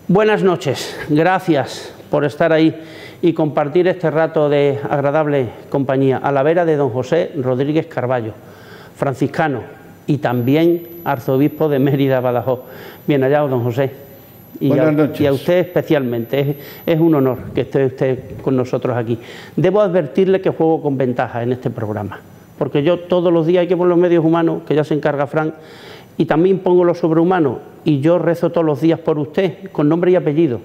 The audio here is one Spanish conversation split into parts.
Buenas noches, gracias por estar ahí y compartir este rato de agradable compañía a la vera de don José Rodríguez Carballo, franciscano y también arzobispo de Mérida, Badajoz. Bien hallado, don José. Buenas noches. Y a usted especialmente, es un honor que esté usted con nosotros aquí. Debo advertirle que juego con ventaja en este programa, porque yo todos los días hay que poner los medios humanos, que ya se encarga Fran, y también pongo los sobrehumanos, y yo rezo todos los días por usted, con nombre y apellido.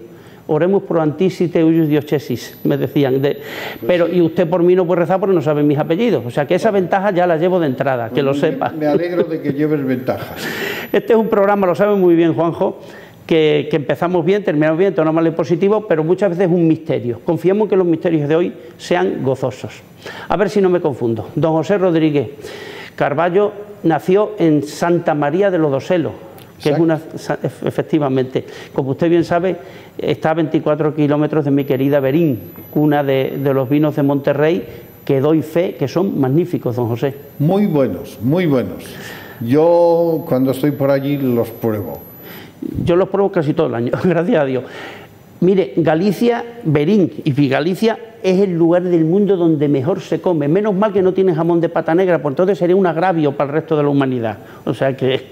Oremos pro antisite huius diocesis, me decían. Pero, y usted por mí no puede rezar porque no sabe mis apellidos. O sea que esa ventaja ya la llevo de entrada, que lo sepa. Me alegro de que lleves ventaja. Este es un programa, lo sabe muy bien Juanjo, que empezamos bien, terminamos bien, todo normal y positivo, pero muchas veces es un misterio. Confiemos en que los misterios de hoy sean gozosos. A ver si no me confundo. Don José Rodríguez Carballo nació en Santa María de los Doselos, que efectivamente, como usted bien sabe, está a 24 kilómetros de mi querida Berín, cuna de los vinos de Monterrey, que doy fe que son magníficos, don José. Muy buenos, muy buenos. Yo cuando estoy por allí los pruebo. Yo los pruebo casi todo el año, gracias a Dios. Mire, Galicia, Berín y Galicia es el lugar del mundo donde mejor se come. Menos mal que no tiene jamón de pata negra, porque entonces sería un agravio para el resto de la humanidad. O sea que...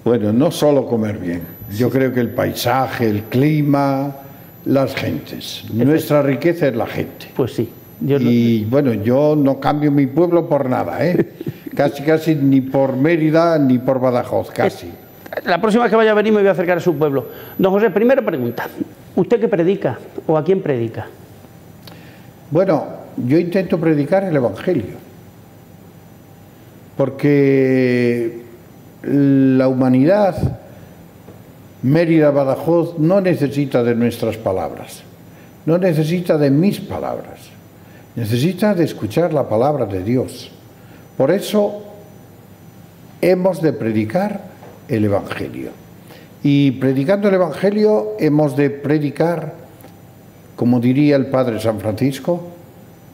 Bueno, no solo comer bien. Yo creo que el paisaje, el clima, las gentes. Nuestra riqueza es la gente. Pues sí. Bueno, yo no cambio mi pueblo por nada, ¿eh? Casi ni por Mérida ni por Badajoz, casi. La próxima vez que vaya a venir me voy a acercar a su pueblo. Don José, primera pregunta. ¿Usted qué predica o a quién predica? Bueno, yo intento predicar el Evangelio. Porque la humanidad, Mérida, Badajoz, no necesita de nuestras palabras. No necesita de mis palabras. Necesita de escuchar la palabra de Dios. Por eso hemos de predicar el Evangelio. Y predicando el Evangelio hemos de predicar, como diría el Padre San Francisco,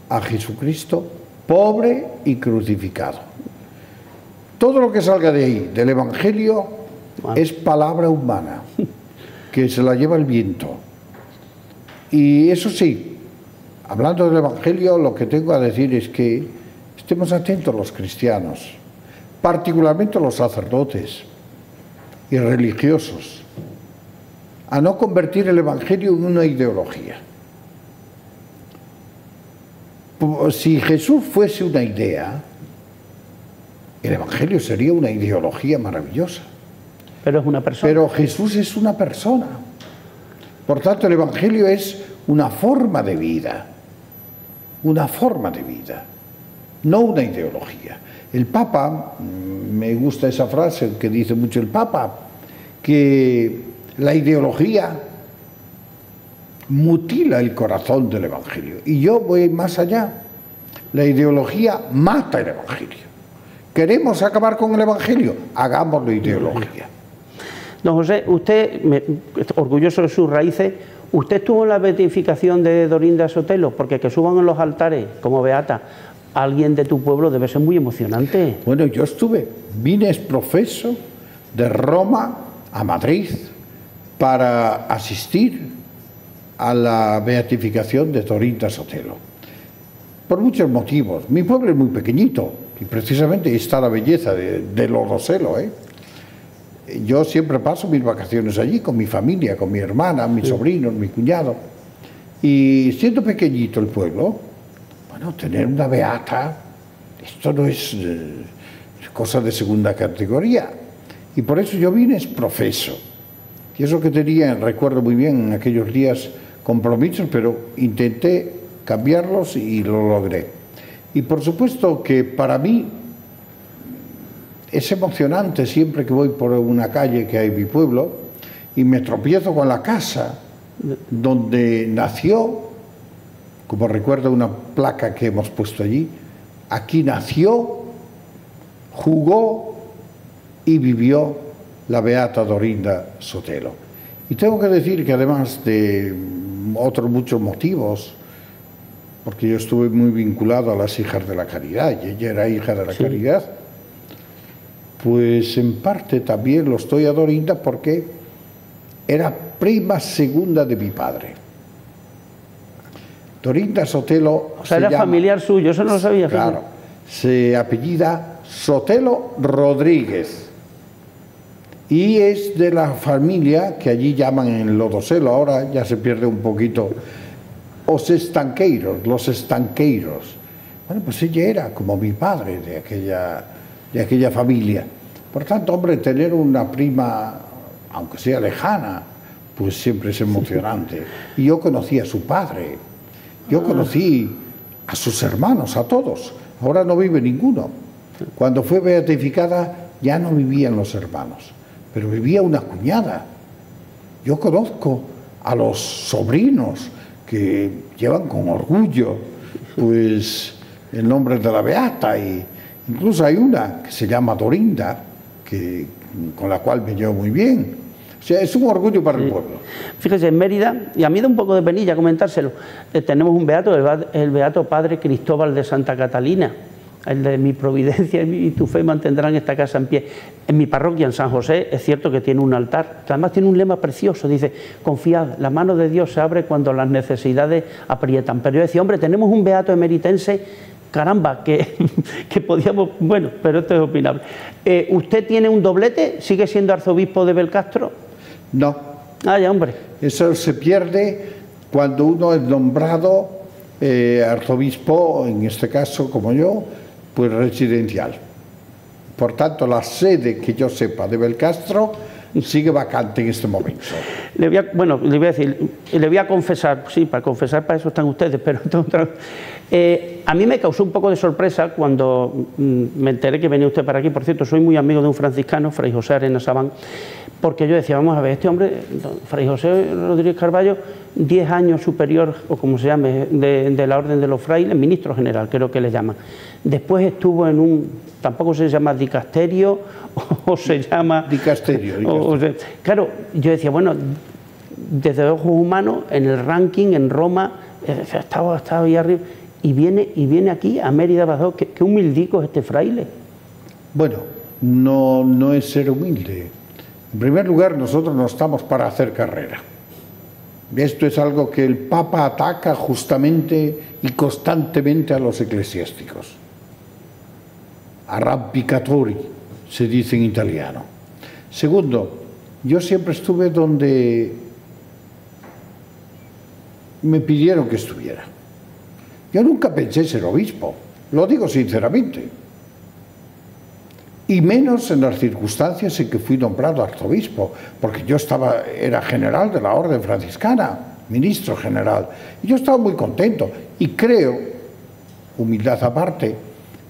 a Jesucristo pobre y crucificado. Todo lo que salga de ahí, del Evangelio, es palabra humana, que se la lleva el viento. Y eso sí, hablando del Evangelio, lo que tengo a decir es que estemos atentos los cristianos, particularmente los sacerdotes y religiosos, a no convertir el Evangelio en una ideología. Si Jesús fuese una idea, el Evangelio sería una ideología maravillosa. Pero es una persona. Pero Jesús es una persona. Por tanto, el Evangelio es una forma de vida. Una forma de vida, no una ideología. El Papa, me gusta esa frase que dice mucho el Papa, que la ideología mutila el corazón del Evangelio. Y yo voy más allá. La ideología mata el Evangelio. ¿Queremos acabar con el Evangelio? Hagámoslo ideología. Don José, usted, orgulloso de sus raíces, ¿usted estuvo en la beatificación de Dorinda Sotelo? Porque que suban en los altares como beata a alguien de tu pueblo debe ser muy emocionante. Bueno, yo vine ex profeso de Roma a Madrid para asistir a la beatificación de Dorinda Sotelo. Por muchos motivos. Mi pueblo es muy pequeñito y precisamente está la belleza de los Doselos, ¿eh? Yo siempre paso mis vacaciones allí con mi familia, con mi hermana, mis sobrinos, mi cuñado. Y siendo pequeñito el pueblo, bueno, tener una beata, esto no es cosa de segunda categoría. Y por eso yo vine ex profeso. Y eso que tenía, recuerdo muy bien en aquellos días, compromisos, pero intenté cambiarlos y lo logré. Y por supuesto que para mí es emocionante siempre que voy por una calle que hay en mi pueblo y me tropiezo con la casa donde nació, como recuerdo una placa que hemos puesto allí, aquí nació, jugó y vivió la beata Dorinda Sotelo. Y tengo que decir que además de otros muchos motivos, porque yo estuve muy vinculado a las hijas de la caridad y ella era hija de la caridad, pues en parte también lo estoy a Dorinda porque era prima segunda de mi padre. Dorinda Sotelo... O sea, era familiar suyo, eso no lo sabía. Claro, se apellida Sotelo Rodríguez y es de la familia que allí llaman en Lodoselo, ahora ya se pierde un poquito, los estanqueiros. Bueno, pues ella era como mi padre de aquella familia. Por tanto, hombre, tener una prima, aunque sea lejana, pues siempre es emocionante. Y yo conocí a su padre, yo conocí a sus hermanos, a todos. Ahora no vive ninguno. Cuando fue beatificada ya no vivían los hermanos, pero vivía una cuñada. Yo conozco a los sobrinos que llevan con orgullo pues el nombre de la beata, y incluso hay una que se llama Dorinda, con la cual me llevo muy bien. O sea, es un orgullo para el pueblo. Fíjese, en Mérida, y a mí da un poco de penilla comentárselo, tenemos un beato, el beato Padre Cristóbal de Santa Catalina, el de mi providencia y tu fe mantendrán esta casa en pie. En mi parroquia, en San José, es cierto que tiene un altar, que además tiene un lema precioso, dice: confiad, la mano de Dios se abre cuando las necesidades aprietan. Pero yo decía, hombre, tenemos un beato emeritense, caramba, que podíamos... Bueno, pero esto es opinable. ¿Usted tiene un doblete? ¿Sigue siendo arzobispo de Belcastro? No. Ah, ya, hombre. Eso se pierde cuando uno es nombrado arzobispo, en este caso, como yo, pues residencial. Por tanto, la sede que yo sepa de Belcastro sigue vacante en este momento. Le voy a confesar, sí, para confesar para eso están ustedes, pero a mí me causó un poco de sorpresa cuando me enteré que venía usted para aquí. Por cierto, soy muy amigo de un franciscano, Fray José Arenas Sabán, porque yo decía, vamos a ver, este hombre, Fray José Rodríguez Carballo, 10 años superior, o como se llame, de la Orden de los Frailes, ministro general, creo que le llaman. Después estuvo en un, tampoco se llama dicasterio, o se llama... Dicasterio. Claro, yo decía, bueno, desde ojos humanos, en el ranking, en Roma, estaba ahí arriba, y viene aquí, a Mérida, Badajoz. Qué humildico es este fraile. Bueno, no es ser humilde. En primer lugar, nosotros no estamos para hacer carrera. Esto es algo que el Papa ataca justamente y constantemente a los eclesiásticos. Arrampicatori, se dice en italiano. Segundo, yo siempre estuve donde me pidieron que estuviera. Yo nunca pensé ser obispo, lo digo sinceramente. Y menos en las circunstancias en que fui nombrado arzobispo, porque yo era general de la Orden Franciscana, ministro general, y yo estaba muy contento, y creo, humildad aparte,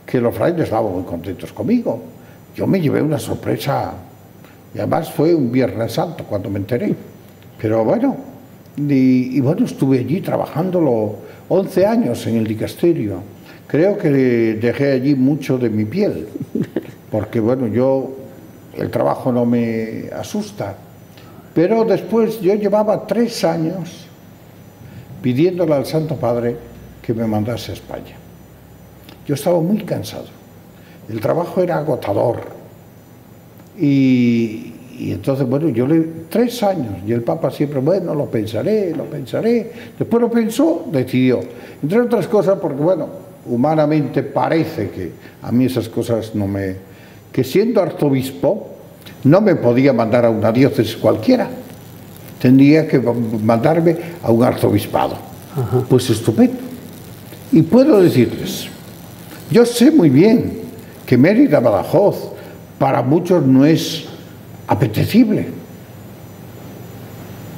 que los frailes estaban muy contentos conmigo. Yo me llevé una sorpresa, y además fue un Viernes Santo cuando me enteré, pero bueno, y bueno, estuve allí trabajándolo 11 años en el dicasterio. Creo que dejé allí mucho de mi piel, porque bueno, el trabajo no me asusta, pero después yo llevaba 3 años pidiéndole al Santo Padre que me mandase a España. Yo estaba muy cansado, el trabajo era agotador, y entonces, bueno, 3 años, y el Papa siempre, bueno, lo pensaré, después lo pensó, decidió, entre otras cosas, porque bueno, humanamente parece que a mí esas cosas que siendo arzobispo no me podía mandar a una diócesis cualquiera, tendría que mandarme a un arzobispado. Ajá. Pues estupendo. Y puedo decirles, yo sé muy bien que Mérida, Badajoz, para muchos no es apetecible.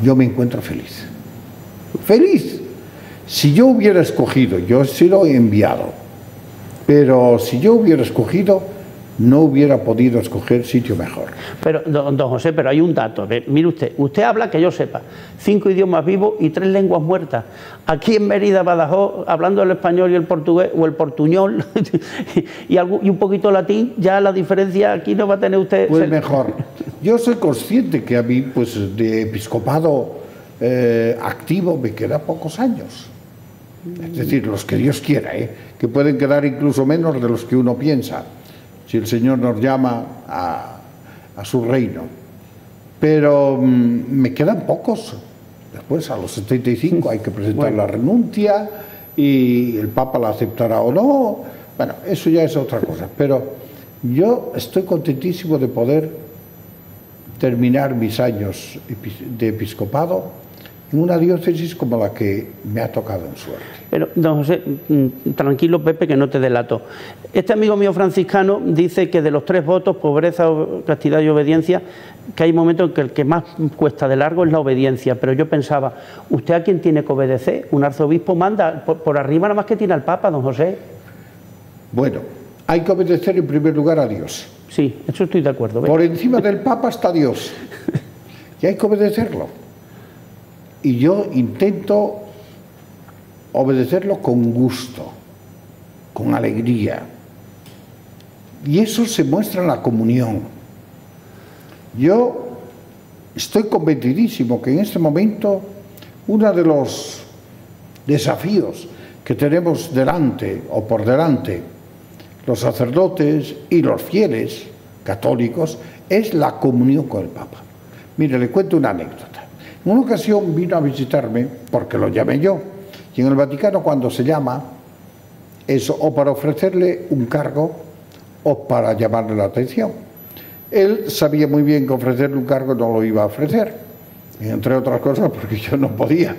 Yo me encuentro feliz. Feliz. Si yo hubiera escogido, yo he sido enviado, pero si yo hubiera escogido, no hubiera podido escoger sitio mejor. Pero, don José, pero hay un dato. Mire usted habla, que yo sepa, 5 idiomas vivos y 3 lenguas muertas. Aquí en Mérida, Badajoz, hablando el español y el portugués, o el portuñol, y un poquito latín, ya la diferencia aquí no va a tener usted... Pues mejor. Yo soy consciente que a mí, pues, de episcopado activo me queda pocos años. Es decir, los que Dios quiera, que pueden quedar incluso menos de los que uno piensa, si el Señor nos llama a su reino. pero me quedan pocos. Después, a los 75, hay que presentar la renuncia y el Papa la aceptará o no. Bueno, eso ya es otra cosa. Pero yo estoy contentísimo de poder terminar mis años de episcopado en una diócesis como la que me ha tocado en suerte. Pero, don José, tranquilo, Pepe, que no te delato. Este amigo mío franciscano dice que de los 3 votos, pobreza, castidad y obediencia, que hay momentos en que el que más cuesta de largo es la obediencia. Pero yo pensaba, ¿usted a quién tiene que obedecer? Un arzobispo manda, por arriba nada más que tiene al Papa, don José. Bueno, hay que obedecer en primer lugar a Dios. Sí, eso estoy de acuerdo. Por encima del Papa está Dios. Y hay que obedecerlo. Y yo intento obedecerlo con gusto, con alegría. Y eso se muestra en la comunión. Yo estoy convencidísimo que en este momento uno de los desafíos que tenemos delante o por delante los sacerdotes y los fieles católicos es la comunión con el Papa. Mire, le cuento una anécdota. En una ocasión vino a visitarme, porque lo llamé yo, y en el Vaticano cuando se llama, es o para ofrecerle un cargo o para llamarle la atención. Él sabía muy bien que ofrecerle un cargo no lo iba a ofrecer, entre otras cosas porque yo no podía.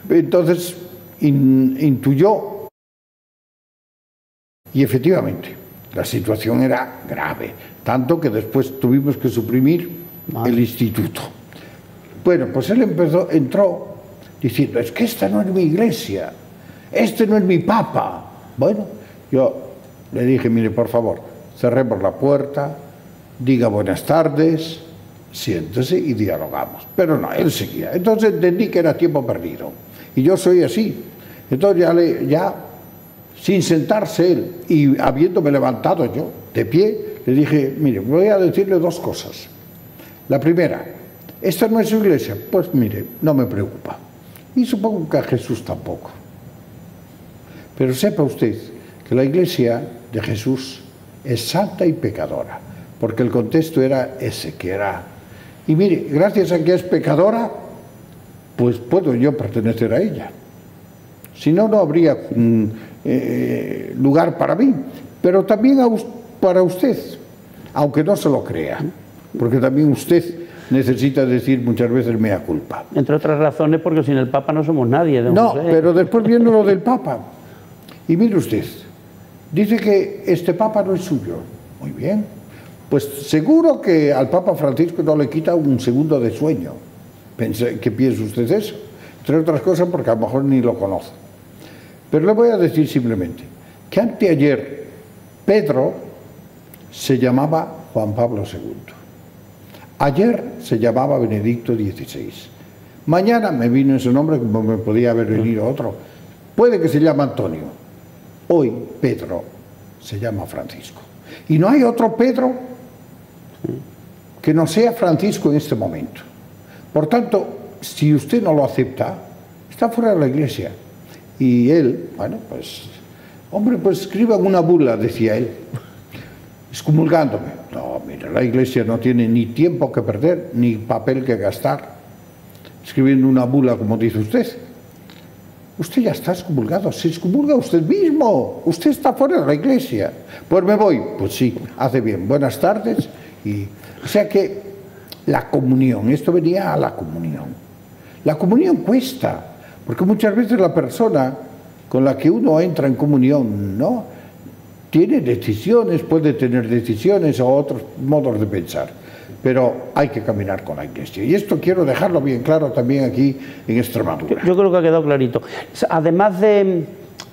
Entonces intuyó, y efectivamente, la situación era grave, tanto que después tuvimos que suprimir el instituto. Bueno, pues él entró diciendo, es que esta no es mi iglesia, este no es mi papa. Bueno, yo le dije, mire, por favor, cerremos la puerta, diga buenas tardes, siéntese y dialogamos. Pero no, él seguía. Entonces entendí que era tiempo perdido. Y yo soy así. Entonces ya sin sentarse él y habiéndome levantado yo de pie, le dije, mire, voy a decirle 2 cosas. La primera, ¿esta no es su iglesia? Pues mire, no me preocupa. Y supongo que a Jesús tampoco. Pero sepa usted que la iglesia de Jesús es santa y pecadora, porque el contexto era ese que era. Y mire, gracias a que es pecadora, pues puedo yo pertenecer a ella. Si no, no habría lugar para mí, pero también para usted, aunque no se lo crea, porque también usted necesita decir muchas veces mea culpa. Entre otras razones porque sin el Papa no somos nadie. No, pero después viene lo del Papa. Y mire usted, dice que este Papa no es suyo. Muy bien. Pues seguro que al Papa Francisco no le quita un segundo de sueño. ¿Qué piensa usted eso? Entre otras cosas porque a lo mejor ni lo conoce. Pero le voy a decir simplemente que anteayer Pedro se llamaba Juan Pablo II. Ayer se llamaba Benedicto XVI. Mañana me vino ese nombre como me podía haber venido otro. Puede que se llame Antonio. Hoy Pedro se llama Francisco. Y no hay otro Pedro que no sea Francisco en este momento. Por tanto, si usted no lo acepta, está fuera de la iglesia. Y él, bueno, pues, hombre, pues escriba una bula, decía él, excomulgándome. No, mira, la iglesia no tiene ni tiempo que perder, ni papel que gastar, escribiendo una bula como dice usted. Usted ya está excomulgado, se excomulga usted mismo, usted está fuera de la iglesia. Pues me voy, pues sí, hace bien, buenas tardes. O sea que la comunión, esto venía a la comunión. La comunión cuesta, porque muchas veces la persona con la que uno entra en comunión, ¿no?, tiene decisiones, puede tener decisiones o otros modos de pensar, pero hay que caminar con la iglesia. Y esto quiero dejarlo bien claro también aquí en Extremadura. Yo creo que ha quedado clarito. Además de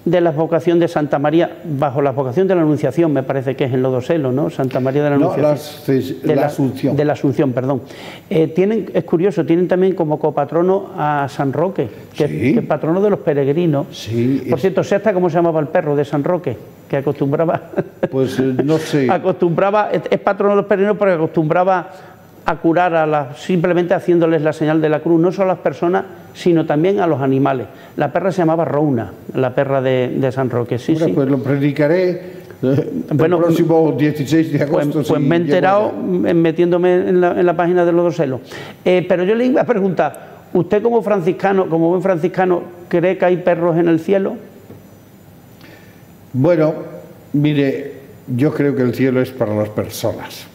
la vocación de Santa María, bajo la vocación de la Anunciación, me parece que es en Lodoselo, ¿no? Santa María de la Anunciación. No, la Asunción. De la Asunción, perdón. Es curioso, tienen también como copatrono a San Roque, que es patrono de los peregrinos. Sí. Por cierto, ¿sé hasta cómo se llamaba el perro de San Roque? Que acostumbraba... Pues no sé. Es patrono de los peregrinos porque acostumbraba a curar simplemente haciéndoles la señal de la cruz, no solo a las personas, sino también a los animales. La perra se llamaba Rouna, la perra de San Roque. Sí, Ahora, sí. Pues lo predicaré Bueno, el próximo 16 de agosto. Pues me he enterado metiéndome en la página de los doselos. Pero yo le iba a preguntar, ¿usted como franciscano, como buen franciscano, cree que hay perros en el cielo? Bueno, mire, yo creo que el cielo es para las personas.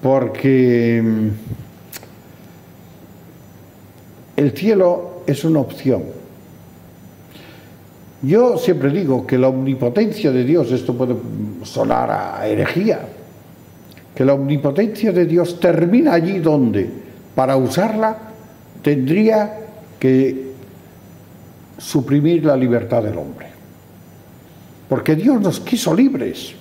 Porque el cielo es una opción. Yo siempre digo que la omnipotencia de Dios, esto puede sonar a herejía, que la omnipotencia de Dios termina allí donde, para usarla, tendría que suprimir la libertad del hombre. Porque Dios nos quiso libres.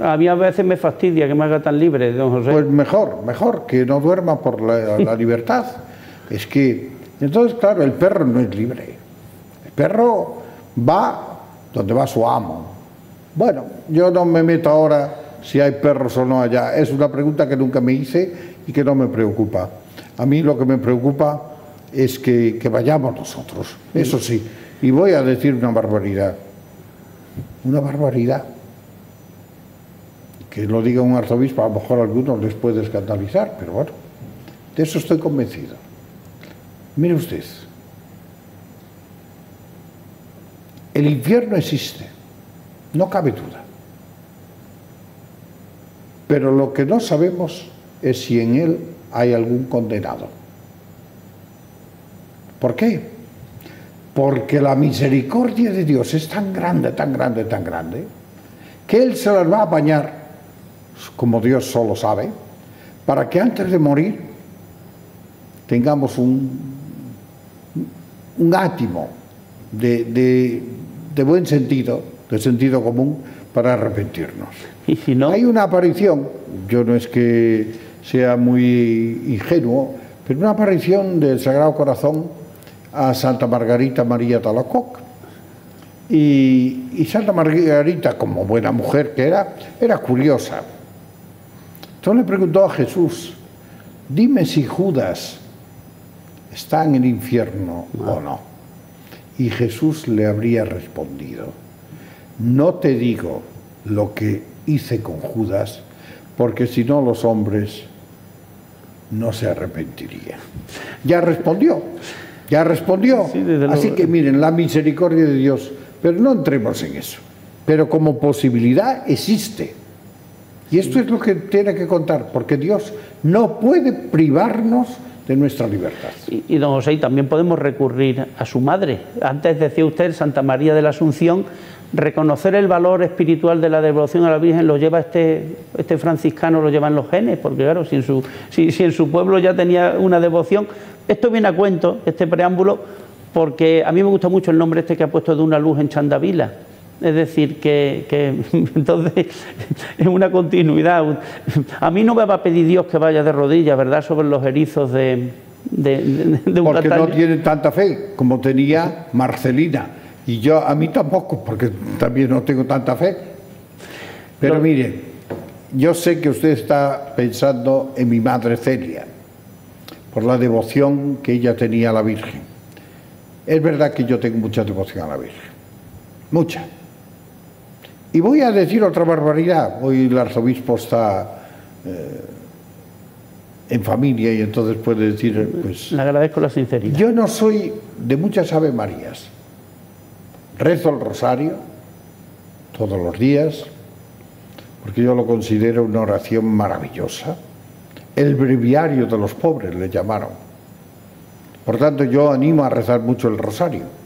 A mí a veces me fastidia que me haga tan libre, don José. Pues mejor que no duerma por la libertad. Es que, entonces, claro, el perro no es libre. El perro va donde va su amo. Bueno, yo no me meto ahora si hay perros o no allá. Es una pregunta que nunca me hice y que no me preocupa. A mí lo que me preocupa es que vayamos nosotros, eso sí. Y voy a decir una barbaridad. Una barbaridad. Que lo diga un arzobispo, a lo mejor a algunos les puede escandalizar, pero bueno, de eso estoy convencido. Mire usted, el infierno existe, no cabe duda. Pero lo que no sabemos es si en él hay algún condenado. ¿Por qué? Porque la misericordia de Dios es tan grande, tan grande, tan grande, que Él se las va a apañar, como Dios solo sabe, para que antes de morir tengamos un átimo de buen sentido, de sentido común, para arrepentirnos. ¿Y si no? Hay una aparición, yo no es que sea muy ingenuo, pero una aparición del Sagrado Corazón a Santa Margarita María de Alacoque. Y Santa Margarita, como buena mujer que era curiosa. Entonces le preguntó a Jesús, dime si Judas está en el infierno o no. Y Jesús le habría respondido, no te digo lo que hice con Judas, porque si no los hombres no se arrepentirían. Ya respondió. Sí, así que miren, la misericordia de Dios, pero no entremos en eso. Pero como posibilidad existe. Y esto es lo que tiene que contar, porque Dios no puede privarnos de nuestra libertad. Y don José, también podemos recurrir a su madre. Antes decía usted, Santa María de la Asunción, reconocer el valor espiritual de la devoción a la Virgen lo lleva este franciscano, lo llevan los genes, porque claro, si en su pueblo ya tenía una devoción. Esto viene a cuento, este preámbulo, porque a mí me gusta mucho el nombre que ha puesto de una luz en Chandavila. Es decir, que entonces es una continuidad. A mí no me va a pedir Dios que vaya de rodillas, ¿verdad?, sobre los erizos de un porque Cataño. No tienen tanta fe como tenía Marcelina. Y a mí tampoco, porque también no tengo tanta fe. Pero miren, yo sé que usted está pensando en mi madre Celia, por la devoción que ella tenía a la Virgen. Es verdad que yo tengo mucha devoción a la Virgen, mucha. Y voy a decir otra barbaridad. Hoy el arzobispo está en familia y entonces puede decir, pues... Le agradezco la sinceridad. Yo no soy de muchas Ave Marías. Rezo el rosario todos los días, porque yo lo considero una oración maravillosa. El breviario de los pobres le llamaron. Por tanto, yo animo a rezar mucho el rosario.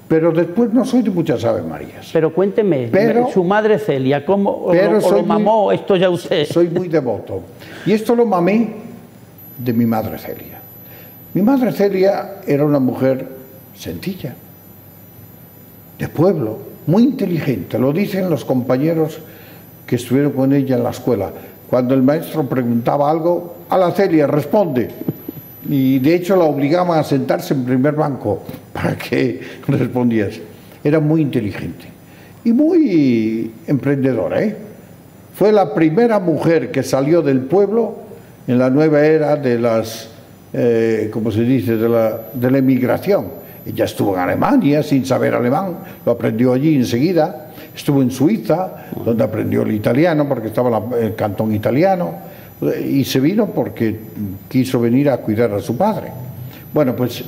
Pero después no soy de muchas Ave Marías. Pero cuénteme, su madre Celia, ¿cómo lo mamó esto ya usted? Soy muy devoto. Y esto lo mamé de mi madre Celia. Mi madre Celia era una mujer sencilla, de pueblo, muy inteligente. Lo dicen los compañeros que estuvieron con ella en la escuela. Cuando el maestro preguntaba algo, a la Celia responde. Y de hecho la obligaban a sentarse en primer banco para que respondiese. Era muy inteligente y muy emprendedora, ¿eh? Fue la primera mujer que salió del pueblo en la nueva era de las, ¿cómo se dice?, de la emigración. Ella estuvo en Alemania sin saber alemán, lo aprendió allí enseguida. Estuvo en Suiza, donde aprendió el italiano, porque estaba en el cantón italiano, y se vino porque quiso venir a cuidar a su padre. Bueno, pues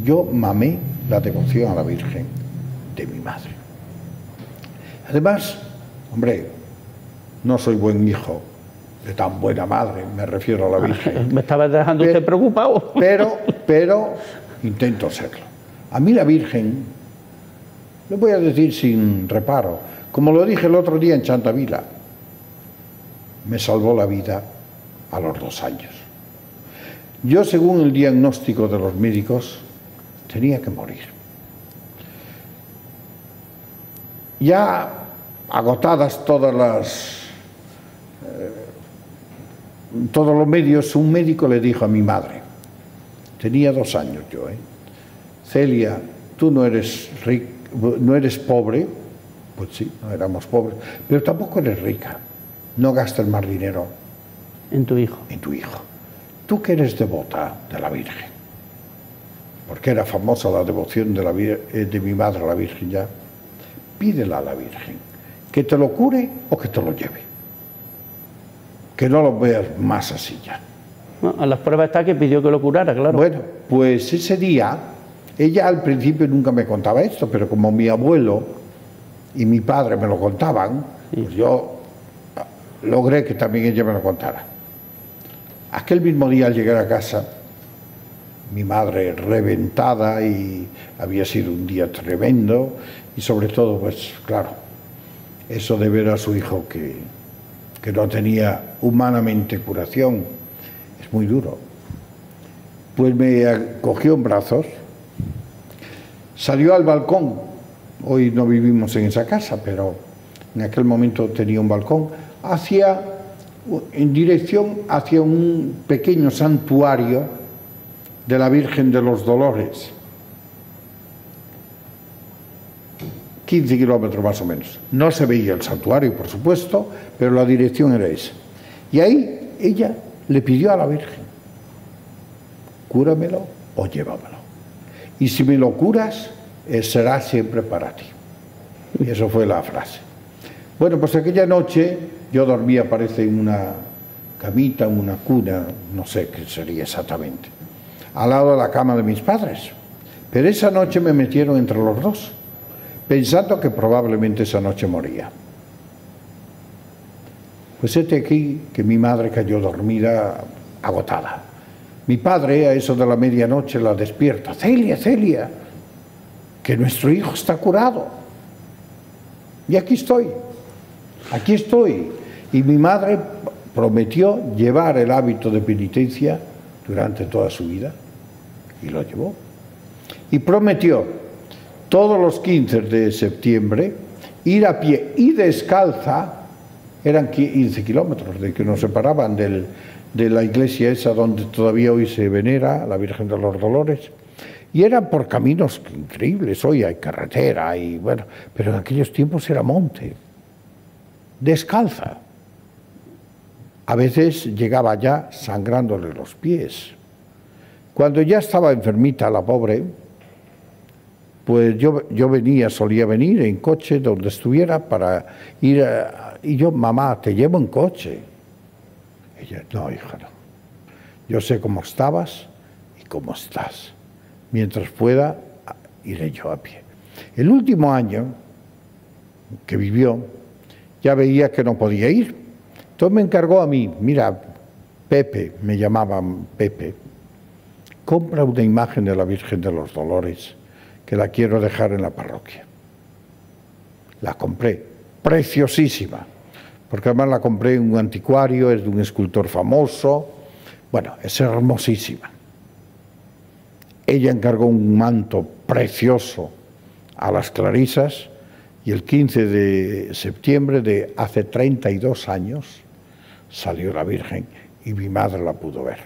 yo mamé la devoción a la Virgen de mi madre. Además, hombre, no soy buen hijo de tan buena madre, me refiero a la Virgen. Me estaba dejando usted preocupado. Pero intento serlo. A mí la Virgen, le voy a decir sin reparo, como lo dije el otro día en Chantavila, me salvó la vida a los 2 años. Yo, según el diagnóstico de los médicos, tenía que morir. Ya agotadas todos los medios, un médico le dijo a mi madre, tenía 2 años yo, Celia, tú no eres pobre, pues sí, no éramos pobres, pero tampoco eres rica, no gastes más dinero en tu hijo. En tu hijo. Tú que eres devota de la Virgen, porque era famosa la devoción de mi madre a la Virgen ya, pídela a la Virgen, que te lo cure o que te lo lleve. Que no lo veas más así ya. No, a las pruebas está que pidió que lo curara, claro. Bueno, pues ese día, ella al principio nunca me contaba esto, pero como mi abuelo y mi padre me lo contaban, sí, pues yo logré que también ella me lo contara. Aquel mismo día al llegar a casa, mi madre reventada, y había sido un día tremendo, y sobre todo, pues claro, eso de ver a su hijo que no tenía humanamente curación, es muy duro. Pues me cogió en brazos, salió al balcón, hoy no vivimos en esa casa, pero en aquel momento tenía un balcón, en dirección hacia un pequeño santuario de la Virgen de los Dolores, 15 kilómetros más o menos. No se veía el santuario, por supuesto, pero la dirección era esa. Y ahí ella le pidió a la Virgen, cúramelo o llévamelo. Y si me lo curas, será siempre para ti. Y eso fue la frase. Bueno, pues aquella noche yo dormía, parece, en una camita, en una cuna, no sé qué sería exactamente, al lado de la cama de mis padres. Pero esa noche me metieron entre los dos, pensando que probablemente esa noche moría. Pues aquí que mi madre cayó dormida, agotada. Mi padre, a eso de la medianoche, la despierta. Celia, Celia, que nuestro hijo está curado. Y aquí estoy. Y mi madre prometió llevar el hábito de penitencia durante toda su vida. Y lo llevó. Y prometió todos los 15 de septiembre ir a pie y descalza. Eran 15 kilómetros de que nos separaban de la iglesia esa donde todavía hoy se venera la Virgen de los Dolores. Y eran por caminos increíbles. Hoy hay carretera, y bueno, pero en aquellos tiempos era monte. Descalza. A veces llegaba ya sangrándole los pies. Cuando ya estaba enfermita la pobre, pues yo solía venir en coche donde estuviera para ir y yo, mamá, te llevo en coche. Ella, no, hija, no. Yo sé cómo estabas y cómo estás. Mientras pueda, iré yo a pie. El último año que vivió, ya veía que no podía ir. Entonces me encargó a mí, mira, Pepe, me llamaban Pepe, compra una imagen de la Virgen de los Dolores, que la quiero dejar en la parroquia. La compré, preciosísima, porque además la compré en un anticuario, es de un escultor famoso, bueno, es hermosísima. Ella encargó un manto precioso a las clarisas y el 15 de septiembre de hace 32 años salió la Virgen y mi madre la pudo ver.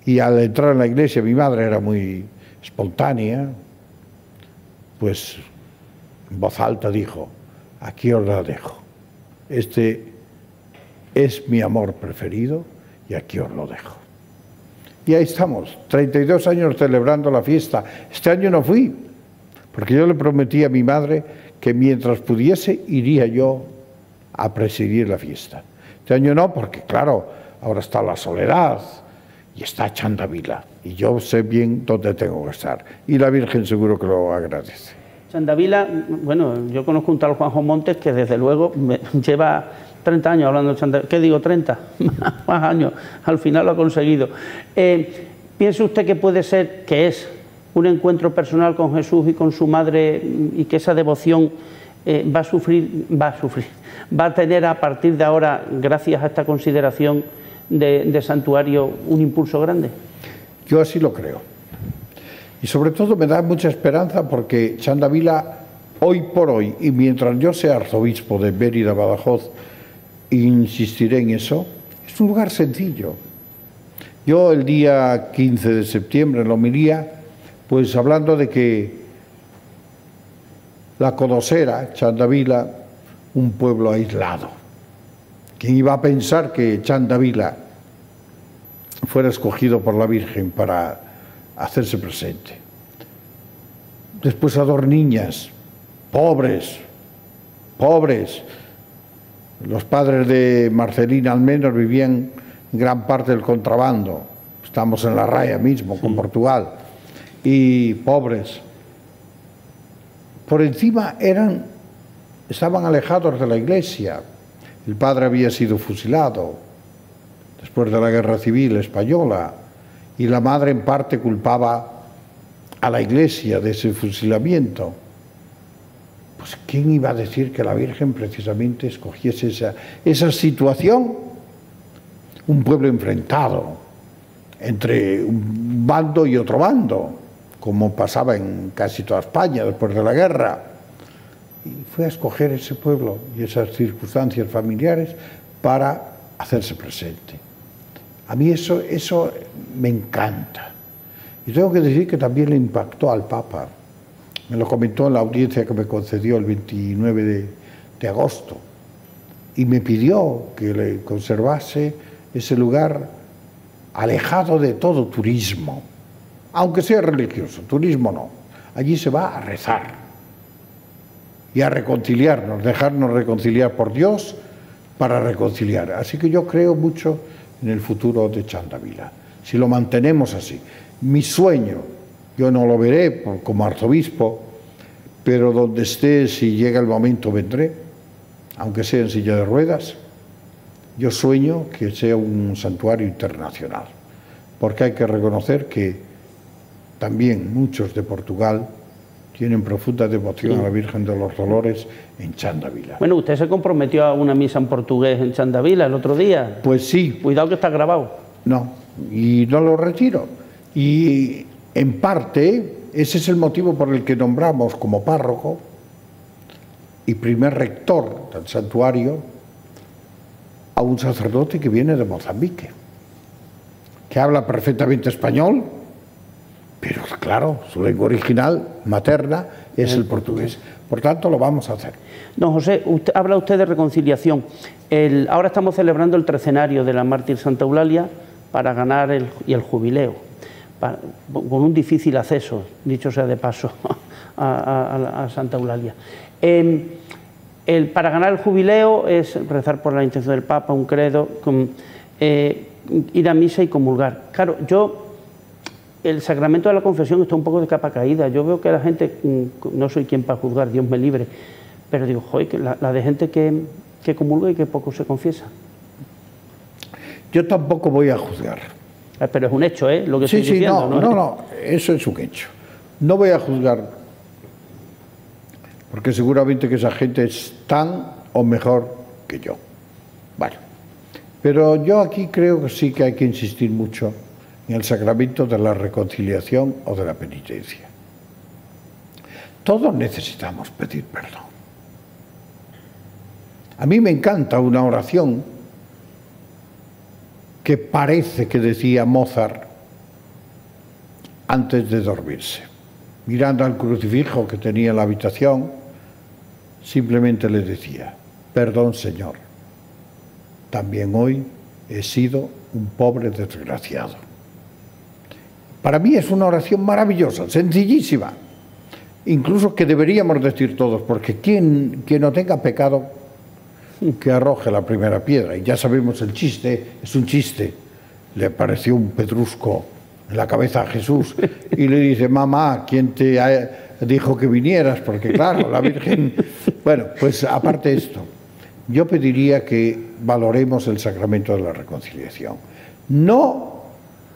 Y al entrar en la iglesia, mi madre era muy espontánea, pues en voz alta dijo, aquí os la dejo. Este es mi amor preferido y aquí os lo dejo. Y ahí estamos, 32 años celebrando la fiesta. Este año no fui, porque yo le prometí a mi madre que mientras pudiese iría yo a presidir la fiesta. Este año no, porque claro, ahora está la Soledad y está Chandavila, y yo sé bien dónde tengo que estar, y la Virgen seguro que lo agradece. Chandavila, bueno, yo conozco un tal Juanjo Montes que desde luego lleva 30 años hablando de Chandavila. ¿Qué digo? 30, más años, al final lo ha conseguido. ¿Piensa usted que puede ser, que es un encuentro personal con Jesús y con su madre, y que esa devoción va a tener a partir de ahora, gracias a esta consideración de santuario, un impulso grande? Yo así lo creo. Y sobre todo me da mucha esperanza porque Chandavila, hoy por hoy, y mientras yo sea arzobispo de Mérida, Badajoz, insistiré en eso, es un lugar sencillo. Yo el día 15 de septiembre en la homilía, pues hablando de que la Codosera, Chandavila, un pueblo aislado. ¿Quién iba a pensar que Chandavila fuera escogido por la Virgen para hacerse presente? Después a dos niñas, pobres. Los padres de Marcelina al menos vivían gran parte del contrabando. Estamos en la raya mismo con Portugal. Y pobres. Por encima estaban alejados de la iglesia. El padre había sido fusilado después de la Guerra Civil Española y la madre en parte culpaba a la iglesia de ese fusilamiento. Pues ¿quién iba a decir que la Virgen precisamente escogiese esa situación? Un pueblo enfrentado entre un bando y otro bando, como pasaba en casi toda España después de la guerra. Y fue a escoger ese pueblo y esas circunstancias familiares para hacerse presente. A mí eso me encanta. Y tengo que decir que también le impactó al Papa. Me lo comentó en la audiencia que me concedió el 29 de agosto. Y me pidió que le conservase ese lugar alejado de todo turismo, aunque sea religioso, turismo no. Allí se va a rezar y a reconciliarnos, dejarnos reconciliar por Dios para reconciliar. Así que yo creo mucho en el futuro de Chandavila, si lo mantenemos así. Mi sueño, yo no lo veré como arzobispo, pero donde esté, si llega el momento, vendré, aunque sea en silla de ruedas. Yo sueño que sea un santuario internacional, porque hay que reconocer que también muchos de Portugal tienen profunda devoción a la Virgen de los Dolores en Chandavila. Bueno, usted se comprometió a una misa en portugués en Chandavila el otro día. Pues sí. Cuidado que está grabado. No, y no lo retiro. Y en parte ese es el motivo por el que nombramos como párroco y primer rector del santuario a un sacerdote que viene de Mozambique, que habla perfectamente español, pero claro, su lengua original, materna, es el portugués. Por tanto, lo vamos a hacer. Don José, habla usted de reconciliación. Ahora estamos celebrando el trecenario de la mártir Santa Eulalia para ganar el jubileo, con un difícil acceso, dicho sea de paso, a Santa Eulalia. Para ganar el jubileo es rezar por la intención del Papa, un credo, ir a misa y comulgar. Claro, el sacramento de la confesión está un poco de capa caída. Yo veo que la gente, no soy quien para juzgar, Dios me libre, pero digo, joder, que la de gente que comulga y que poco se confiesa. Yo tampoco voy a juzgar. Pero es un hecho, ¿eh? Lo que estoy diciendo. No, eso es un hecho. No voy a juzgar, porque seguramente que esa gente es tan o mejor que yo. Bueno, pero yo aquí creo que sí que hay que insistir mucho en el sacramento de la reconciliación o de la penitencia. Todos necesitamos pedir perdón. A mí me encanta una oración que parece que decía Mozart antes de dormirse. Mirando al crucifijo que tenía en la habitación, simplemente le decía: perdón, Señor, también hoy he sido un pobre desgraciado. Para mí es una oración maravillosa, sencillísima, incluso que deberíamos decir todos, porque quien no tenga pecado, que arroje la primera piedra. Y ya sabemos el chiste, es un chiste. Le pareció un pedrusco en la cabeza a Jesús y le dice: mamá, ¿quién te dijo que vinieras? Porque claro, la Virgen... Bueno, pues aparte de esto, yo pediría que valoremos el sacramento de la reconciliación. No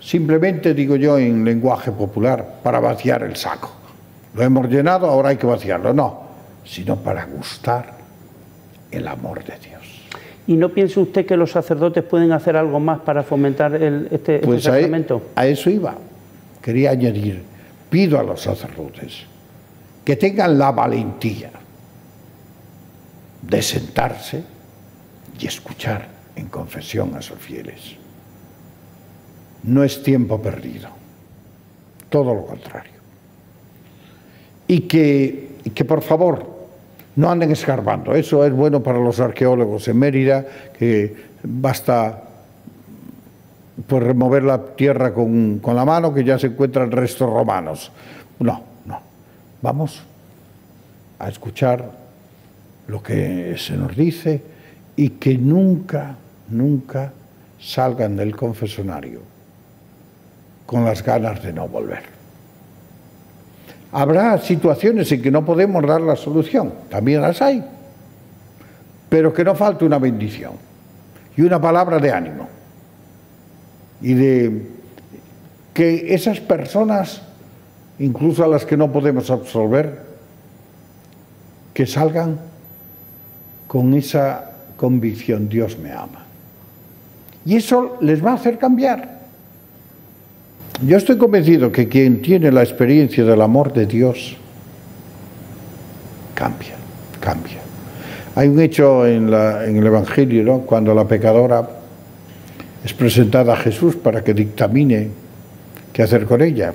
simplemente, digo yo en lenguaje popular, para vaciar el saco. Lo hemos llenado, ahora hay que vaciarlo. No, sino para gustar el amor de Dios. ¿Y no piensa usted que los sacerdotes pueden hacer algo más para fomentar este sacramento? A eso iba. Quería añadir, pido a los sacerdotes que tengan la valentía de sentarse y escuchar en confesión a sus fieles. No es tiempo perdido, todo lo contrario. Y que por favor no anden escarbando. Eso es bueno para los arqueólogos en Mérida, que basta pues remover la tierra con la mano, que ya se encuentran restos romanos. No. Vamos a escuchar lo que se nos dice y que nunca salgan del confesionario con las ganas de no volver. Habrá situaciones en que no podemos dar la solución, también las hay, pero que no falte una bendición y una palabra de ánimo y de que esas personas, incluso a las que no podemos absolver, que salgan con esa convicción: Dios me ama. Y eso les va a hacer cambiar. Yo estoy convencido que quien tiene la experiencia del amor de Dios cambia. Hay un hecho en el Evangelio, ¿no?, cuando la pecadora es presentada a Jesús para que dictamine qué hacer con ella.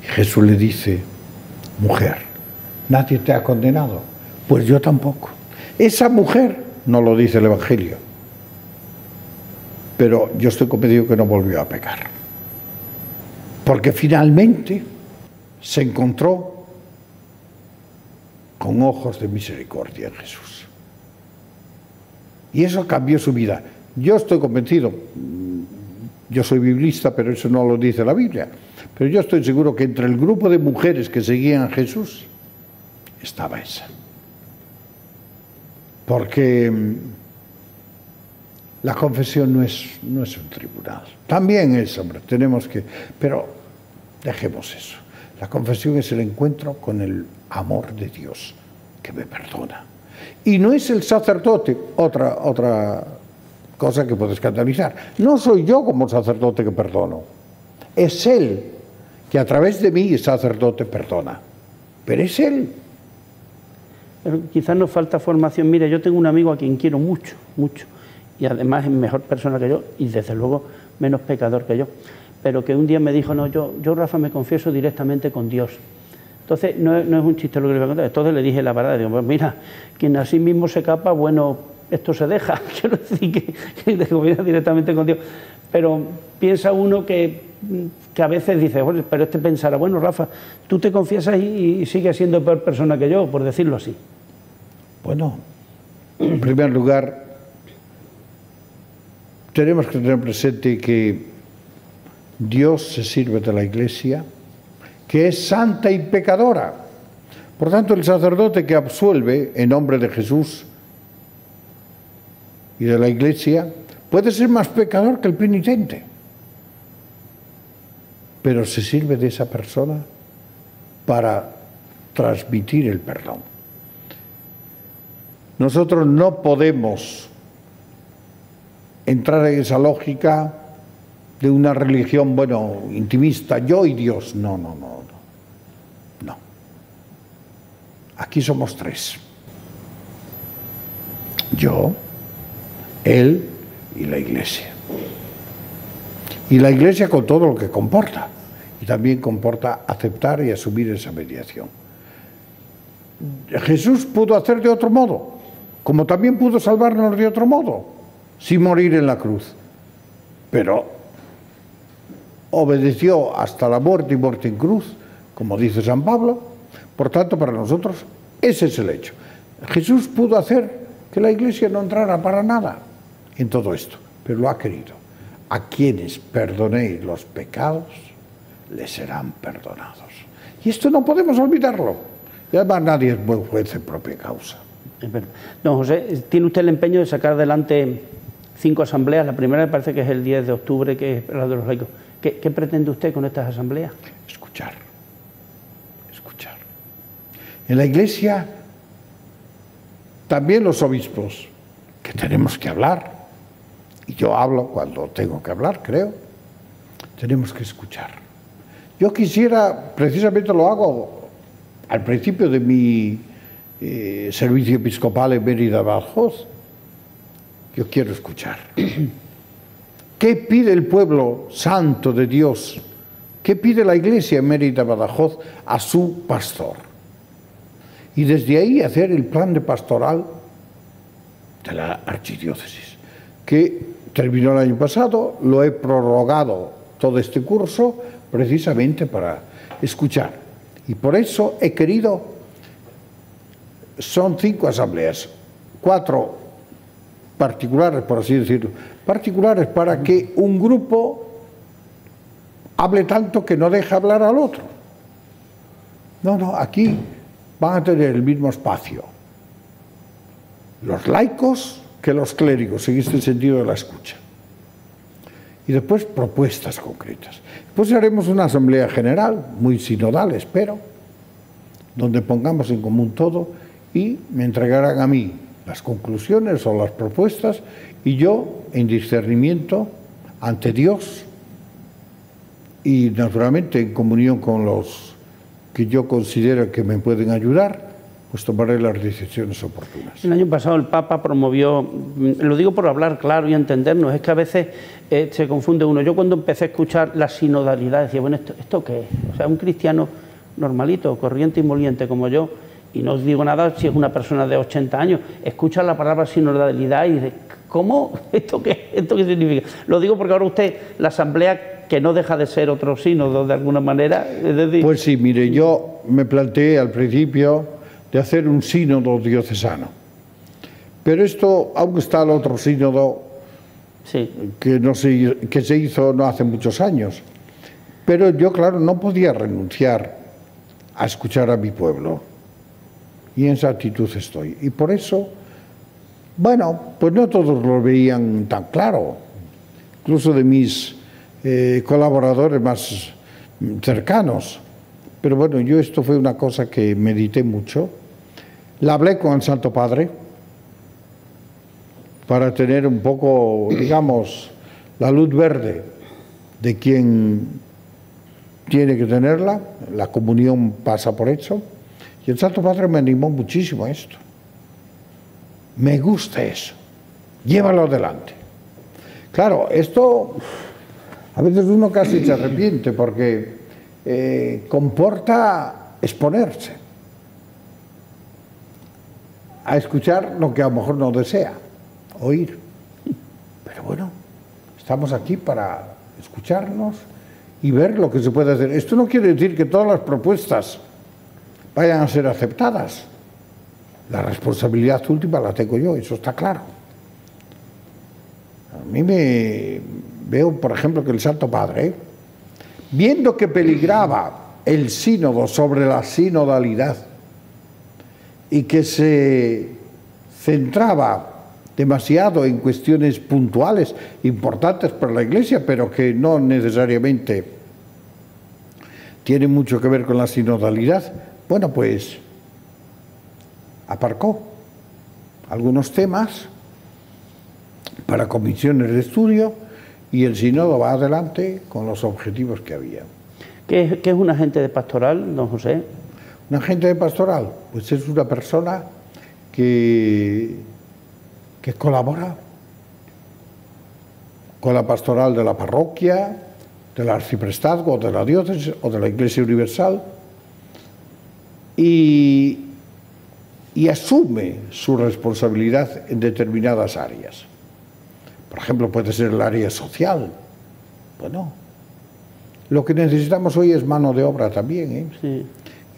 Y Jesús le dice: mujer, nadie te ha condenado. Pues yo tampoco. Esa mujer no lo dice el Evangelio, pero yo estoy convencido que no volvió a pecar, porque finalmente se encontró con ojos de misericordia en Jesús. Y eso cambió su vida. Yo estoy convencido, yo soy biblista, pero eso no lo dice la Biblia, pero yo estoy seguro que entre el grupo de mujeres que seguían a Jesús estaba esa. Porque la confesión no es un tribunal. También es, hombre, tenemos que... Pero dejemos eso. La confesión es el encuentro con el amor de Dios, que me perdona. Y no es el sacerdote, otra cosa que puede escandalizar. No soy yo como sacerdote que perdono. Es Él que a través de mí, sacerdote, perdona. Pero es Él. Pero quizás nos falta formación. Mire, yo tengo un amigo a quien quiero mucho, y además es mejor persona que yo, y desde luego menos pecador que yo, pero que un día me dijo: no, yo Rafa, me confieso directamente con Dios. Entonces, no es un chiste lo que le voy a contar. Entonces le dije la verdad, digo: pues mira, quien así mismo se capa, bueno, esto se deja. Quiero decir que te confías directamente con Dios. Pero piensa uno que a veces dice: bueno, pero este pensará: bueno, Rafa, tú te confiesas y sigues siendo peor persona que yo, por decirlo así. Bueno, en primer lugar, tenemos que tener presente que Dios se sirve de la Iglesia, que es santa y pecadora. Por tanto, el sacerdote que absuelve en nombre de Jesús y de la Iglesia puede ser más pecador que el penitente, pero se sirve de esa persona para transmitir el perdón. Nosotros no podemos entrar en esa lógica de una religión, bueno, intimista, yo y Dios. No. Aquí somos tres: yo, Él y la Iglesia. Y la Iglesia con todo lo que comporta, y también comporta aceptar y asumir esa mediación. Jesús pudo hacer de otro modo, como también pudo salvarnos de otro modo, sin morir en la cruz. Pero obedeció hasta la muerte y muerte en cruz, como dice San Pablo. Por tanto, para nosotros ese es el hecho. Jesús pudo hacer que la Iglesia no entrara para nada en todo esto, pero lo ha querido. A quienes perdonéis los pecados, les serán perdonados. Y esto no podemos olvidarlo. Y además nadie es buen juez en propia causa. Es verdad. Don José, ¿tiene usted el empeño de sacar adelante 5 asambleas? La primera me parece que es el 10 de octubre, que es la de los laicos. ¿Qué pretende usted con estas asambleas? Escuchar. Escuchar. En la Iglesia, también los obispos, que tenemos que hablar, y yo hablo cuando tengo que hablar, creo, tenemos que escuchar. Yo quisiera, precisamente lo hago al principio de mi servicio episcopal en Mérida, Badajoz, yo quiero escuchar. ¿Qué pide el pueblo santo de Dios? ¿Qué pide la Iglesia en Mérida, Badajoz a su pastor? Y desde ahí hacer el plan de pastoral de la archidiócesis, que terminó el año pasado, lo he prorrogado todo este curso precisamente para escuchar. Y por eso he querido, son 5 asambleas, 4 particulares, por así decirlo, particulares para que un grupo hable tanto que no deja hablar al otro. No, aquí van a tener el mismo espacio los laicos que los clérigos, en este sentido de la escucha. Y después propuestas concretas. Después haremos una asamblea general, muy sinodal, espero, donde pongamos en común todo y me entregarán a mí las conclusiones o las propuestas y yo, en discernimiento ante Dios y naturalmente en comunión con los que yo considero que me pueden ayudar, pues tomaré las decisiones oportunas. El año pasado el Papa promovió, lo digo por hablar claro y entendernos, es que a veces se confunde uno. Yo cuando empecé a escuchar la sinodalidad decía, bueno, ¿esto qué es? O sea, un cristiano normalito, corriente y moliente como yo, y no os digo nada si es una persona de 80 años, escucha la palabra sinodalidad y dice, ¿cómo? ¿Esto qué significa? Lo digo porque ahora usted, la asamblea, que no deja de ser otro sínodo de alguna manera, es decir... Pues sí, mire, yo me planteé al principio de hacer un sínodo diocesano. Pero esto, aún está el otro sínodo sí, que se hizo no hace muchos años. Pero yo, claro, no podía renunciar a escuchar a mi pueblo. Y en esa actitud estoy. Y por eso, bueno, pues no todos lo veían tan claro. Incluso de mis colaboradores más cercanos. Pero bueno, yo esto fue una cosa que medité mucho. La hablé con el Santo Padre para tener un poco, digamos, la luz verde de quien tiene que tenerla. La comunión pasa por eso. Y el Santo Padre me animó muchísimo a esto. Me gusta eso. Llévalo adelante. Claro, esto a veces uno casi se arrepiente porque comporta exponerse a escuchar lo que a lo mejor no desea oír. Pero bueno, estamos aquí para escucharnos y ver lo que se puede hacer. Esto no quiere decir que todas las propuestas vayan a ser aceptadas. La responsabilidad última la tengo yo, eso está claro. A mí me veo, por ejemplo, que el Santo Padre, viendo que peligraba el sínodo sobre la sinodalidad y que se centraba demasiado en cuestiones puntuales, importantes para la Iglesia, pero que no necesariamente tienen mucho que ver con la sinodalidad, bueno, pues aparcó algunos temas para comisiones de estudio y el sínodo va adelante con los objetivos que había. ¿Qué es un agente de pastoral, don José? Un agente de pastoral, pues es una persona que colabora con la pastoral de la parroquia, del arciprestazgo, de la diócesis o de la Iglesia Universal y asume su responsabilidad en determinadas áreas. Por ejemplo, puede ser el área social. Bueno, Lo que necesitamos hoy es mano de obra también, ¿eh? Sí.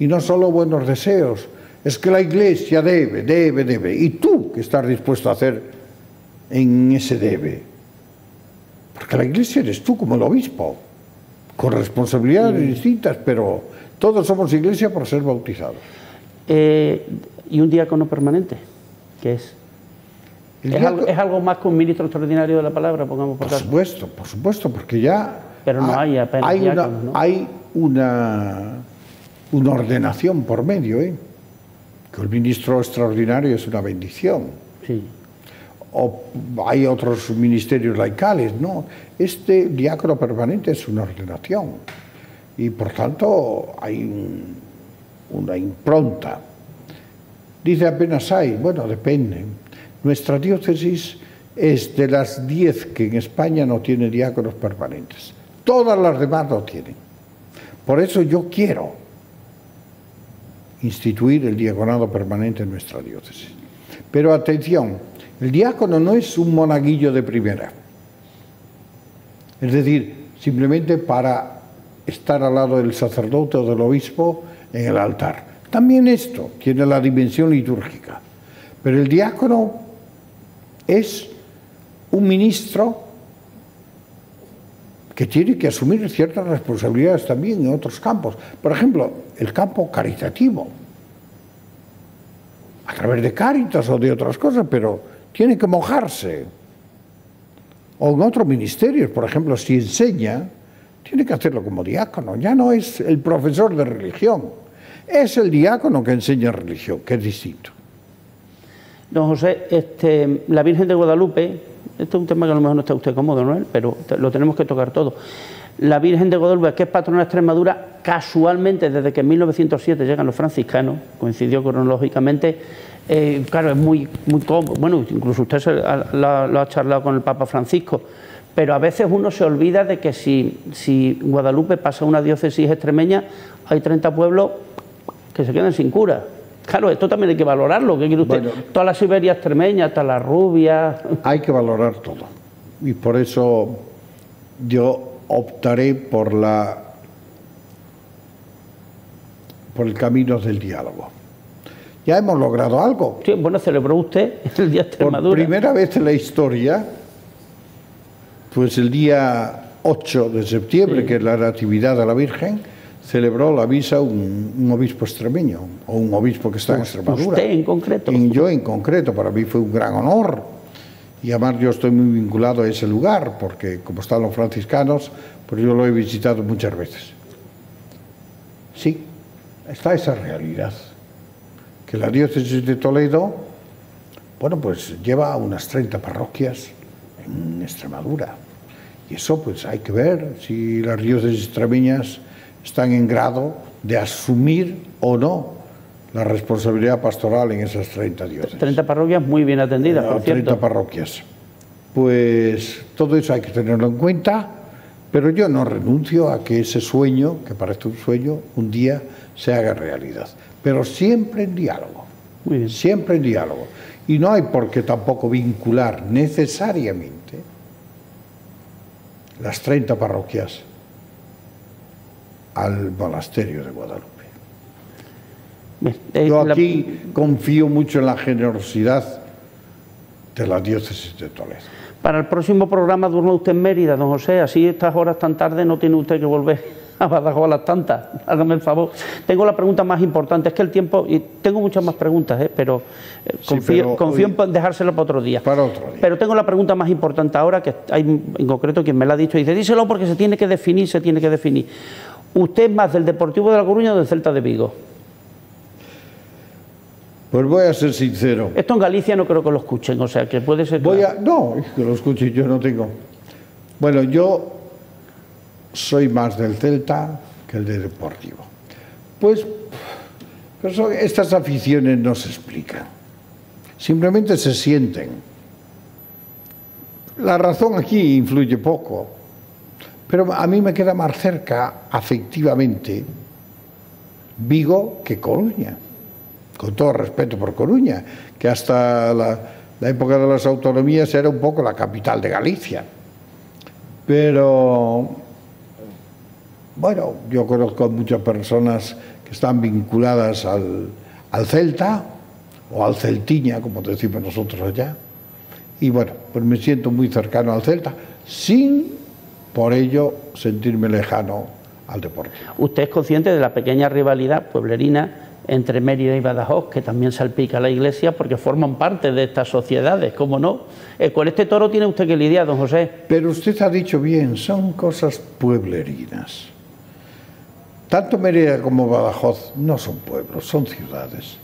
Y no solo buenos deseos. Es que la Iglesia debe. ¿Y tú qué estás dispuesto a hacer en ese debe? Porque la Iglesia eres tú como el obispo, con responsabilidades distintas, pero todos somos Iglesia por ser bautizados. ¿Y un diácono permanente? ¿Qué es? ¿Es algo más que un ministro extraordinario de la palabra, pongamos por caso? Por supuesto, porque ya... Pero no hay apenas diáconos, ¿no? Hay una ordenación por medio, ¿eh? Que el ministro extraordinario es una bendición. Sí. O hay otros ministerios laicales, ¿no? Este diácono permanente es una ordenación y por tanto hay una impronta. Dice apenas hay, bueno, depende. Nuestra diócesis es de las 10 que en España no tiene diáconos permanentes. Todas las demás lo tienen. Por eso yo quiero instituir el diaconado permanente en nuestra diócesis. Pero atención, el diácono no es un monaguillo de primera. Es decir, simplemente para estar al lado del sacerdote o del obispo en el altar. También esto tiene la dimensión litúrgica. Pero el diácono es un ministro que tiene que asumir ciertas responsabilidades también en otros campos. Por ejemplo, el campo caritativo. A través de Cáritas o de otras cosas, pero tiene que mojarse. O en otros ministerios, por ejemplo, si enseña, tiene que hacerlo como diácono. Ya no es el profesor de religión, es el diácono que enseña religión, que es distinto. Don José, la Virgen de Guadalupe, este es un tema que a lo mejor no está usted cómodo, ¿no? Pero lo tenemos que tocar todo. La Virgen de Guadalupe, que es patrona de Extremadura, casualmente desde que en 1907 llegan los franciscanos, coincidió cronológicamente, claro, es muy cómodo. Bueno, incluso usted lo ha charlado con el Papa Francisco, pero a veces uno se olvida de que si Guadalupe pasa a una diócesis extremeña, hay 30 pueblos que se quedan sin cura. Claro, esto también hay que valorarlo. ¿Qué quiere usted? Bueno, toda la Siberia extremeña, hasta la Rubia. Hay que valorar todo. Y por eso yo optaré por el camino del diálogo. Ya hemos logrado algo. Sí, bueno, celebró usted el Día de Extremadura. Por primera vez en la historia, pues el día 8 de septiembre, sí, que es la Natividad de la Virgen, celebró la misa un obispo extremeño, o un obispo que está en Extremadura. ¿Usted en concreto? Yo en concreto, para mí fue un gran honor. Y además yo estoy muy vinculado a ese lugar, porque como están los franciscanos, pues yo lo he visitado muchas veces. Sí, está esa realidad, que la diócesis de Toledo, bueno, pues lleva unas 30 parroquias en Extremadura. Y eso pues hay que ver si las diócesis extremeñas están en grado de asumir o no la responsabilidad pastoral en esas 30 diócesis. 30 parroquias muy bien atendidas, por cierto. 30 parroquias. Pues todo eso hay que tenerlo en cuenta, pero yo no renuncio a que ese sueño, que parece un sueño, un día se haga realidad. Pero siempre en diálogo. Muy bien. Siempre en diálogo. Y no hay por qué tampoco vincular necesariamente las 30 parroquias al monasterio de Guadalupe. Bien, yo aquí confío mucho en la generosidad de la diócesis de Toledo. Para el próximo programa duerme usted en Mérida, don José, así estas horas tan tarde no tiene usted que volver a Badajoz a las tantas, hágame el favor. Tengo la pregunta más importante, es que el tiempo, y tengo muchas más preguntas, pero confío en dejárselo para otro día. Para otro día. Pero tengo la pregunta más importante ahora, que hay en concreto quien me la ha dicho, y dice, díselo porque se tiene que definir. ¿Usted es más del Deportivo de La Coruña o del Celta de Vigo? Pues voy a ser sincero. Esto en Galicia no creo que lo escuchen, o sea, que puede ser... No, que lo escuchen, yo no tengo... Bueno, yo soy más del Celta que el de Deportivo. Pues estas aficiones no se explican. Simplemente se sienten. La razón aquí influye poco. Pero a mí me queda más cerca, afectivamente, Vigo que Coruña. Con todo respeto por Coruña, que hasta la época de las autonomías era un poco la capital de Galicia. Pero Bueno, yo conozco a muchas personas que están vinculadas al Celta, o al Celtiña, como decimos nosotros allá, y bueno, pues me siento muy cercano al Celta, sin por ello sentirme lejano al deporte. Usted es consciente de la pequeña rivalidad pueblerina entre Mérida y Badajoz, que también salpica a la Iglesia porque forman parte de estas sociedades, ¿cómo no? Con este toro tiene usted que lidiar, don José. Pero usted ha dicho bien, son cosas pueblerinas. Tanto Mérida como Badajoz no son pueblos, son ciudades.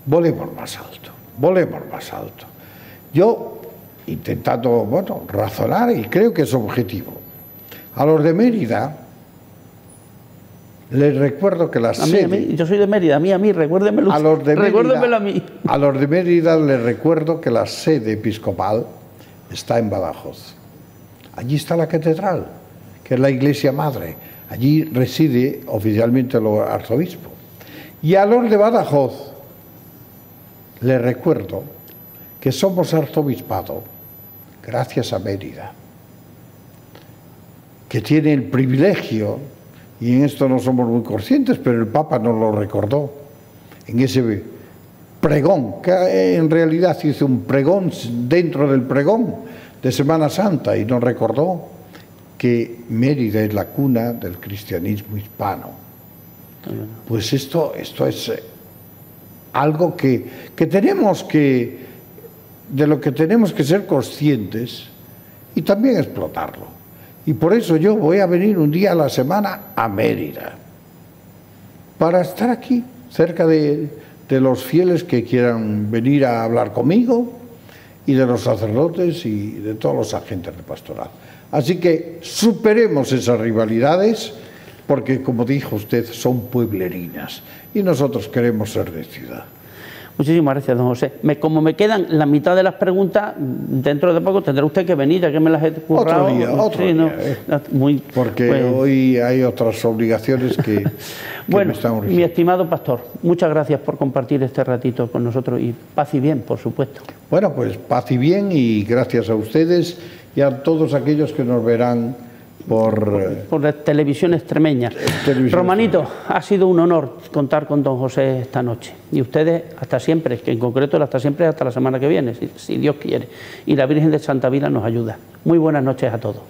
Volemos más alto, volemos más alto. Yo, intentando, bueno, razonar, y creo que es objetivo, a los de Mérida les recuerdo que la sede... yo soy de Mérida, a mí, recuérdemelo. Recuérdemelo a mí. A los de Mérida les recuerdo que la sede episcopal está en Badajoz. Allí está la catedral, que es la iglesia madre. Allí reside oficialmente el arzobispo. Y a los de Badajoz les recuerdo que somos arzobispado gracias a Mérida, que tiene el privilegio, y en esto no somos muy conscientes, pero el Papa nos lo recordó, en ese pregón, que en realidad hizo un pregón dentro del pregón de Semana Santa, y nos recordó que Mérida es la cuna del cristianismo hispano. Pues esto es algo que tenemos que, de lo que tenemos que ser conscientes y también explotarlo. Y por eso yo voy a venir un día a la semana a Mérida, para estar aquí, cerca de los fieles que quieran venir a hablar conmigo, y de los sacerdotes y de todos los agentes de pastoral. Así que superemos esas rivalidades, porque, como dijo usted, son pueblerinas, y nosotros queremos ser de ciudad. Muchísimas gracias, don José. Como me quedan la mitad de las preguntas, dentro de poco tendrá usted que venir, ya que me las he currado. Otro día, porque pues, hoy hay otras obligaciones que bueno, me están urgiendo. Mi estimado pastor, muchas gracias por compartir este ratito con nosotros, y paz y bien, por supuesto. Bueno, pues paz y bien, y gracias a ustedes y a todos aquellos que nos verán por la televisión extremeña. Romanito, ha sido un honor contar con don José esta noche. Y ustedes hasta siempre, que en concreto el hasta siempre es hasta la semana que viene, si Dios quiere. Y la Virgen de Santa Vila nos ayuda. Muy buenas noches a todos.